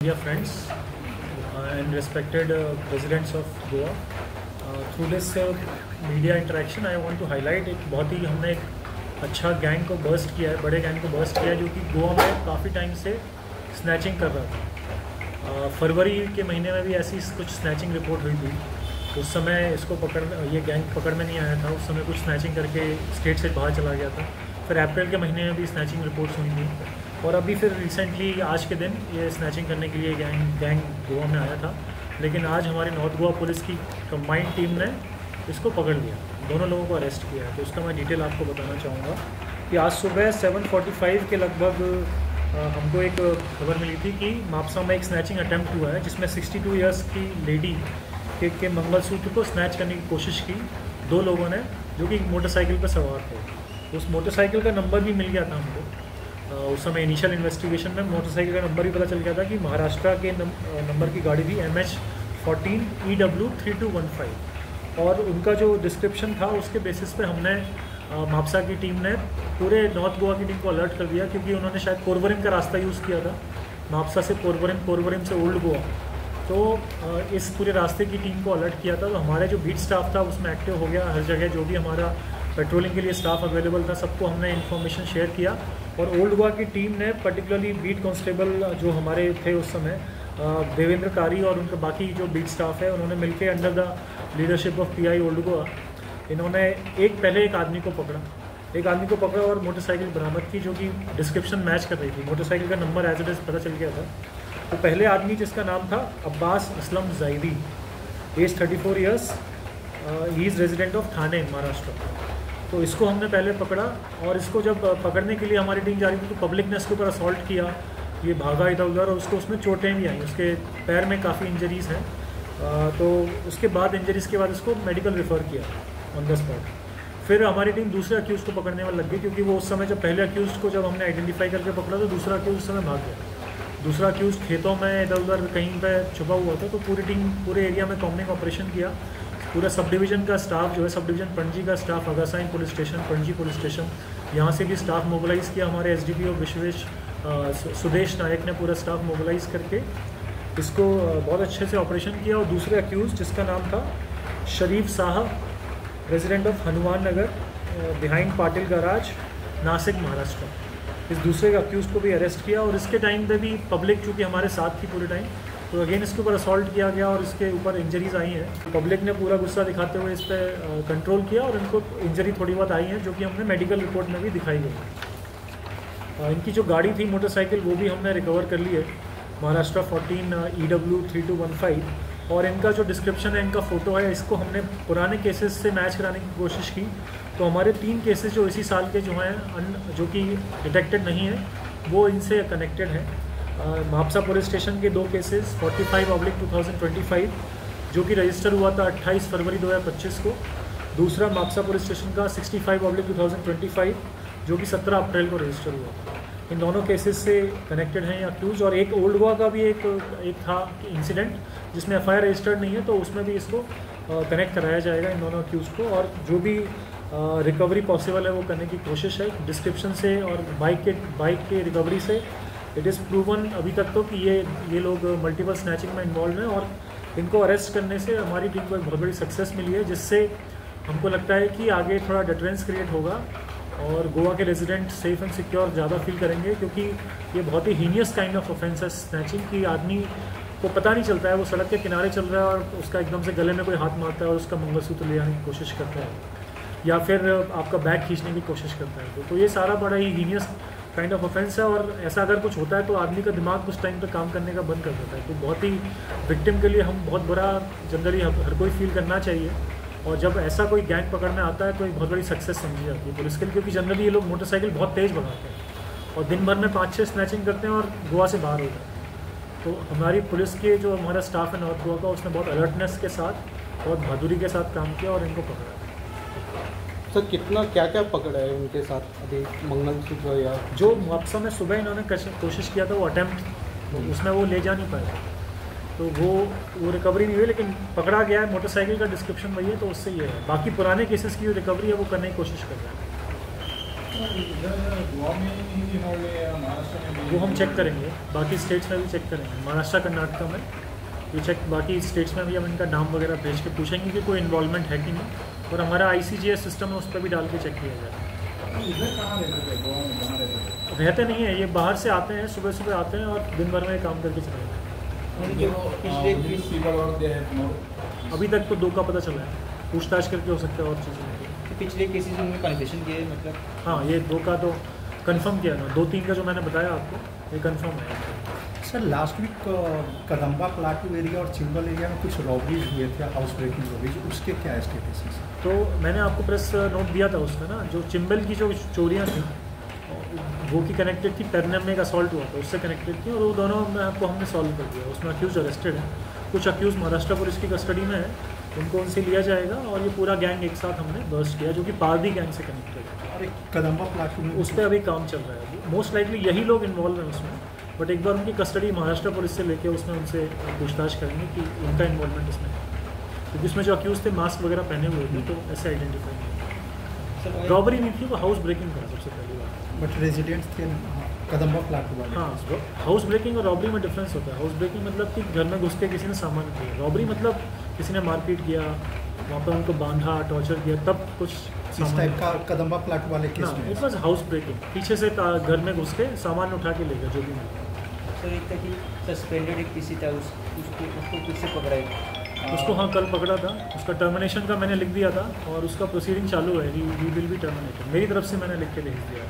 Dear friends and respected residents of Goa, through this media interaction I want to highlight एक बहुत ही हमने एक अच्छा गैंग को बर्स्ट किया है, बड़े गैंग को बर्स्ट किया है जो कि गोवा में काफ़ी टाइम से स्नैचिंग कर रहा था। फरवरी के महीने में भी ऐसी कुछ स्नैचिंग रिपोर्ट हुई थी। उस समय इसको ये गैंग पकड़ में नहीं आया था, उस समय कुछ स्नैचिंग करके स्टेट से बाहर चला गया था। फिर अप्रैल के महीने में भी स्नैचिंग रिपोर्ट्स हुई थी और अभी फिर रिसेंटली आज के दिन ये स्नैचिंग करने के लिए गैंग गोवा में आया था। लेकिन आज हमारी नॉर्थ गोवा पुलिस की कंबाइंड टीम ने इसको पकड़ लिया, दोनों लोगों को अरेस्ट किया है। तो उसका मैं डिटेल आपको बताना चाहूँगा कि आज सुबह 7:45 के लगभग हमको एक खबर मिली थी कि मापसा में एक स्नैचिंग अटैम्प्ट हुआ है जिसमें 62 इयर्स की लेडी के मंगलसूत्र को स्नैच करने की कोशिश की दो लोगों ने, जो कि मोटरसाइकिल पर सवार थे। उस मोटरसाइकिल का नंबर भी मिल गया था हमको। उस समय इनिशियल इन्वेस्टिगेशन में मोटरसाइकिल का नंबर भी पता चल गया था कि महाराष्ट्र के नंबर की गाड़ी थी MH14 EW 3215। और उनका जो डिस्क्रिप्शन था उसके बेसिस पे हमने मापसा की टीम ने पूरे नॉर्थ गोवा की टीम को अलर्ट कर दिया, क्योंकि उन्होंने शायद पोरवरिम का रास्ता यूज़ किया था, मापसा से पोरवरिम से ओल्ड गोवा। तो इस पूरे रास्ते की टीम को अलर्ट किया था। तो हमारे जो बीट स्टाफ था उसमें एक्टिव हो गया, हर जगह जो भी हमारा पेट्रोलिंग के लिए स्टाफ अवेलेबल था सबको हमने इन्फॉर्मेशन शेयर किया। और ओल्ड गोवा की टीम ने पर्टिकुलरली बीट कांस्टेबल जो हमारे थे उस समय देवेंद्र कारी और उनका बाकी जो बीट स्टाफ है उन्होंने मिलकर under the leadership of PI old Goa इन्होंने पहले एक आदमी को पकड़ा और मोटरसाइकिल बरामद की जो कि डिस्क्रिप्शन मैच कर रही थी। मोटरसाइकिल का नंबर एज इट इज़ पता चल गया था। तो पहले आदमी जिसका नाम था Abbas Aslam Zaidi, age 34 years, he is resident of Thane Maharashtra. तो इसको हमने पहले पकड़ा और इसको जब पकड़ने के लिए हमारी टीम जा रही थी तो पब्लिक ने इसके ऊपर असॉल्ट किया, ये भागा इधर उधर और उसको उसमें चोटें भी आई, उसके पैर में काफ़ी इंजरीज़ हैं। तो उसके बाद इंजरीज़ के बाद इसको मेडिकल रेफ़र किया ऑन द स्पॉट। फिर हमारी टीम दूसरे अक्यूज़ को पकड़ने में लग गई, क्योंकि वो उस समय जब पहले अक्यूज़ को जब हमने आइडेंटिफाई करके पकड़ा तो दूसरा अक्यूज़ उस समय भाग गया। दूसरा अक्यूज़ खेतों में इधर उधर कहीं पे छुपा हुआ था। तो पूरी टीम पूरे एरिया में कॉम्बिंग ऑपरेशन किया। पूरा सब डिवीज़न का स्टाफ जो है, सब डिवीज़न पणजी का staff, Agassaim police station, Panaji police station, यहाँ से भी स्टाफ मोबिलाइज़ किया। हमारे SDPO सुदेश नायक ने पूरा स्टाफ मोबिलाइज़ करके इसको बहुत अच्छे से ऑपरेशन किया। और दूसरे अक्यूज़ जिसका नाम था शरीफ साहब, resident of Hanuman Nagar behind Patil garage, Nashik Maharashtra, इस दूसरे अक्यूज़ को भी अरेस्ट किया। और इसके टाइम पे भी पब्लिक चूँकि हमारे साथ थी पूरे टाइम, तो अगेन इसके ऊपर असॉल्ट किया गया और इसके ऊपर इंजरीज़ आई हैं। पब्लिक ने पूरा गुस्सा दिखाते हुए इस पर कंट्रोल किया और इनको इंजरी थोड़ी बहुत आई है जो कि हमने मेडिकल रिपोर्ट में भी दिखाई गई। इनकी जो गाड़ी थी मोटरसाइकिल वो भी हमने रिकवर कर ली है, महाराष्ट्र 14 EW 3215। और इनका जो डिस्क्रिप्शन है, इनका फ़ोटो है, इसको हमने पुराने केसेस से मैच कराने की कोशिश की। तो हमारे 3 केसेस जो इसी साल के जो हैं जो कि डिटेक्टेड नहीं है वो इनसे कनेक्टेड हैं। मापसा पुलिस स्टेशन के 2 केसेस 45/2025 जो कि रजिस्टर हुआ था 28 फरवरी 2025 को। दूसरा मापसा पुलिस स्टेशन का 65/2025 जो कि 17 अप्रैल को रजिस्टर हुआ था। इन दोनों केसेस से कनेक्टेड हैं अक्यूज़। और एक ओल्ड गोवा का भी एक था इंसिडेंट जिसमें FIR रजिस्टर्ड नहीं है, तो उसमें भी इसको कनेक्ट कराया जाएगा इन दोनों अक्यूज़ को। और जो भी रिकवरी पॉसिबल है वो करने की कोशिश है डिस्क्रिप्शन से और बाइक के रिकवरी से। इट इज़ प्रूवन अभी तक तो कि ये लोग मल्टीपल स्नैचिंग में इन्वॉल्व हैं। और इनको अरेस्ट करने से हमारी टीम को एक बहुत बड़ी सक्सेस मिली है, जिससे हमको लगता है कि आगे थोड़ा डिटरेंस क्रिएट होगा और गोवा के रेजिडेंट सेफ एंड सिक्योर ज़्यादा फील करेंगे, क्योंकि ये बहुत ही हीनियस काइंड ऑफ ऑफेंस है स्नैचिंग की। आदमी को पता नहीं चलता है, वो सड़क के किनारे चल रहा है और उसका एकदम से गले में कोई हाथ मारता है और उसका मंगलसूत्र ले आने की कोशिश करता है, या फिर आपका बैग खींचने की कोशिश करता है। तो ये सारा बड़ा ही हीनियस काइंड ऑफ ऑफेंस है। और ऐसा अगर कुछ होता है तो आदमी का दिमाग कुछ टाइम तक काम करने का बंद कर देता है। तो बहुत ही विक्टिम के लिए हम बहुत बुरा जनरली हर कोई फील करना चाहिए। और जब ऐसा कोई गैंग पकड़ में आता है तो एक बहुत बड़ी सक्सेस समझी जाती है पुलिस के लिए, क्योंकि जनरली ये लोग मोटरसाइकिल बहुत तेज़ भगाते हैं और दिन भर में 5-6 स्नैचिंग करते हैं और गोवा से बाहर हो जाते हैं। तो हमारी पुलिस के जो हमारा स्टाफ है नॉर्थ गोवा का, उसने बहुत अलर्टनेस के साथ, बहुत बहादुरी के साथ काम किया और इनको पकड़ा। सर क्या क्या पकड़ा है उनके साथ अभी? मंगलसूत्र या जो मापसा में सुबह इन्होंने कोशिश किया था वो अटैम्प्ट, उसमें वो ले जा नहीं पाया, तो वो रिकवरी नहीं हुई, लेकिन पकड़ा गया है। मोटरसाइकिल का डिस्क्रिप्शन वही है, तो उससे ये है। बाकी पुराने केसेस की जो रिकवरी है वो करने की कोशिश कर रहे हैं। गोवा में ही इन्वॉल्व है या महाराष्ट्र में भी? वो हम चेक करेंगे, बाकी स्टेट्स में भी चेक करेंगे, महाराष्ट्र कर्नाटका में ये चेक, बाकी स्टेट्स में भी हम इनका नाम वगैरह भेज के पूछेंगे कि कोई इन्वॉल्वमेंट है कि नहीं, और हमारा ICGS सिस्टम है उस पर भी डाल के चेक किया जाएगा। इधर कहाँ रहते थे गोवा में, कहाँ रहते थे? रहते नहीं है, ये बाहर से आते हैं, सुबह सुबह आते हैं और दिन भर में काम करके चले जाते पिछले हैं। अभी तक तो 2 का पता चला है, पूछताछ करके हो सकता है और चीज़ें। पिछले केसेस में कन्फेशन किया है मतलब? हाँ, ये 2 का तो कंफर्म किया ना, 2-3 का जो मैंने बताया आपको ये कंफर्म है। Sir last week Kadamba plateau area और चिंबल एरिया में कुछ रॉबरीज हुए थे, हाउस ब्रेकिंग रॉबरीज, उसके क्या स्टेटस है सर? तो मैंने आपको प्रेस नोट दिया था उसमें ना, जो चिंबल की जो चोरियाँ थी वो की कनेक्टेड थी, पेरनम में एक असॉल्ट हुआ था उससे कनेक्टेड थी, और वो दोनों में आपको हमने सॉल्व कर दिया। उसमें अक्यूज़ अरेस्टेड है, कुछ अक्यूज़ महाराष्ट्र पुलिस की कस्टडी में है, उनको उनसे लिया जाएगा, और ये पूरा गैंग एक साथ हमने बर्स्ट किया जो कि पारदी गैंग से कनेक्टेड है। और एक कदम्बा प्लाटू में उस पर अभी काम चल रहा है, मोस्ट लाइकली यही लोग इन्वॉल्व हैं उसमें, बट एक बार उनकी कस्टडी महाराष्ट्र पुलिस से लेके उसमें उनसे पूछताछ करेंगे कि उनका इन्वॉल्वमेंट इसमें है, क्योंकि उसमें जो अक्यूज़ थे मास्क वगैरह पहने हुए थे, तो ऐसे आइडेंटिफाई नहीं। रॉबरी नहीं थी, वो हाउस ब्रेकिंग था सबसे पहली बात। बट रेजिडेंट्स थे कदम्बा प्लाटू वाले। हाँ, हाउस ब्रेकिंग और रॉबरी में डिफरेंस होता है। हाउस ब्रेकिंग मतलब कि घर में घुस के किसी ने सामान किया, रॉबरी मतलब किसी ने मारपीट किया, वहाँ पर उनको बांधा, टॉर्चर किया, तब कुछ इस टाइप का कदम्बा प्लाटू वाले केस में। इट वॉज हाउस ब्रेकिंग, पीछे से घर में घुस के सामान उठा के ले गया जो भी मिला। सर एक था कि सस्पेंडेड एक किसी था उसको किससे पकड़ा है? उसको हाँ कल पकड़ा था, उसका टर्मिनेशन का मैंने लिख दिया था और उसका प्रोसीडिंग चालू है, वी विल बी टर्मिनेटेड। मेरी तरफ से मैंने लिख के भेज दिया।